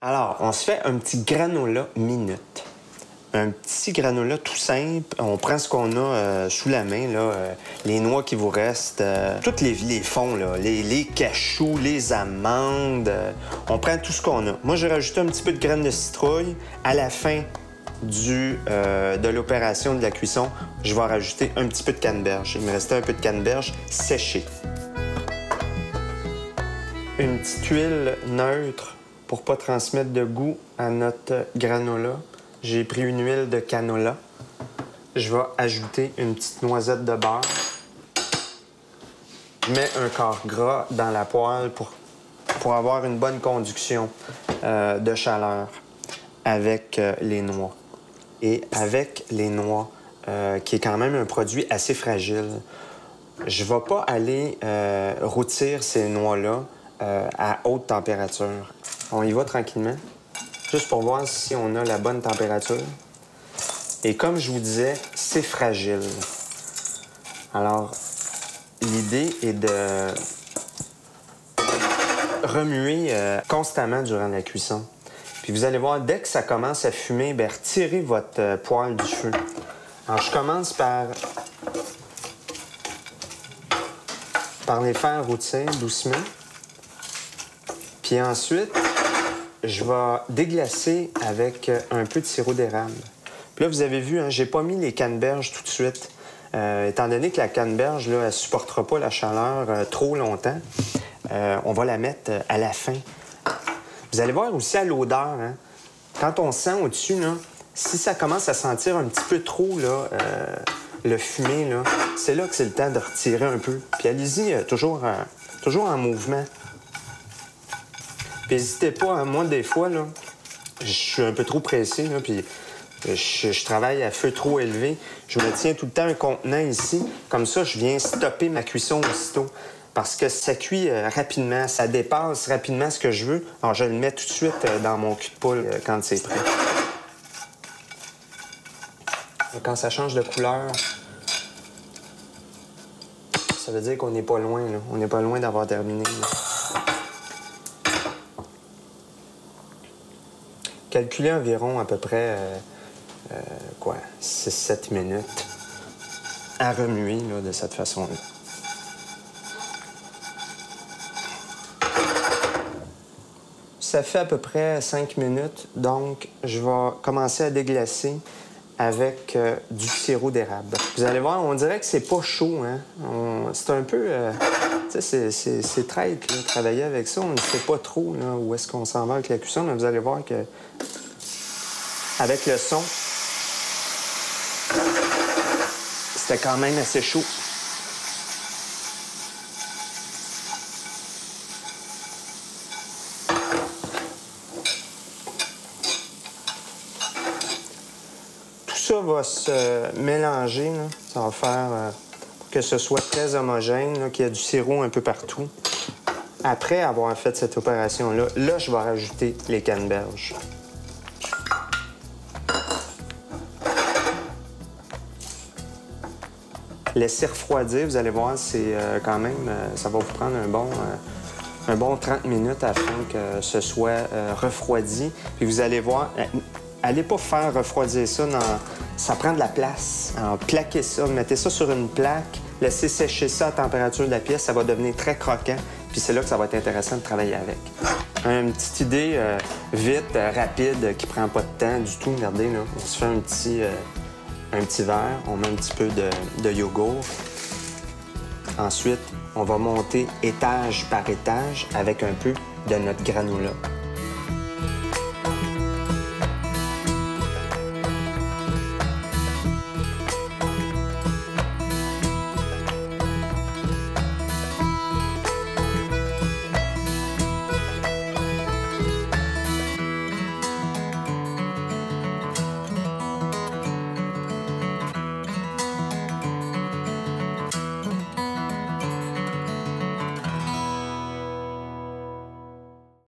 Alors, on se fait un petit granola minute. Un petit granola tout simple. On prend ce qu'on a sous la main, là, les noix qui vous restent, tous les fonds, là, les cachous, les amandes. On prend tout ce qu'on a. Moi, j'ai rajouté un petit peu de graines de citrouille. À la fin de l'opération de la cuisson, je vais rajouter un petit peu de canneberge. Il me restait un peu de canneberge séché. Une petite huile neutre pour pas transmettre de goût à notre granola. J'ai pris une huile de canola. Je vais ajouter une petite noisette de beurre. Je mets un quart gras dans la poêle pour avoir une bonne conduction de chaleur avec les noix. Et avec les noix, qui est quand même un produit assez fragile, je ne vais pas aller rôtir ces noix-là à haute température. On y va tranquillement, juste pour voir si on a la bonne température. Et comme je vous disais, c'est fragile. Alors, l'idée est de remuer constamment durant la cuisson. Puis vous allez voir, dès que ça commence à fumer, bien, retirez votre poêle du feu. Alors, je commence par les faire rôtir doucement. Puis ensuite, je vais déglacer avec un peu de sirop d'érable. Puis là, vous avez vu, hein, j'ai pas mis les canneberges tout de suite. Étant donné que la canneberge, là, elle supportera pas la chaleur trop longtemps, on va la mettre à la fin. Vous allez voir aussi à l'odeur, hein, quand on sent au-dessus, là, si ça commence à sentir un petit peu trop là, le fumé, c'est là que c'est le temps de retirer un peu. Puis allez-y toujours en mouvement. Puis n'hésitez pas, hein, moi, des fois, là, je suis un peu trop pressé, là, puis je travaille à feu trop élevé. Je me tiens tout le temps un contenant ici. Comme ça, je viens stopper ma cuisson aussitôt. Parce que ça cuit rapidement, ça dépasse rapidement ce que je veux. Alors, je le mets tout de suite dans mon cul de poule quand c'est prêt. Quand ça change de couleur, ça veut dire qu'on n'est pas loin, là. On n'est pas loin d'avoir terminé, là. Calculez environ à peu près 6-7 minutes à remuer là, de cette façon-là. Ça fait à peu près 5 minutes, donc je vais commencer à déglacer avec du sirop d'érable. Vous allez voir, on dirait que c'est pas chaud, hein? C'est un peu... tu sais, c'est traître, là, travailler avec ça. On ne sait pas trop là, où est-ce qu'on s'en va avec la cuisson, mais vous allez voir que avec le son, c'était quand même assez chaud. Tout ça va se mélanger, là. Ça va faire que ce soit très homogène, qu'il y ait du sirop un peu partout. Après avoir fait cette opération-là, je vais rajouter les canneberges. Laissez refroidir, vous allez voir, c'est quand même, ça va vous prendre un bon 30 minutes afin que ce soit refroidi. Puis vous allez voir, allez pas faire refroidir ça, ça prend de la place. Alors, plaquez ça, mettez ça sur une plaque, laissez sécher ça à la température de la pièce, ça va devenir très croquant. Puis c'est là que ça va être intéressant de travailler avec. Une petite idée vite, rapide, qui prend pas de temps du tout. Regardez, là, on se fait un petit verre, on met un petit peu de yogourt. Ensuite, on va monter étage par étage avec un peu de notre granola.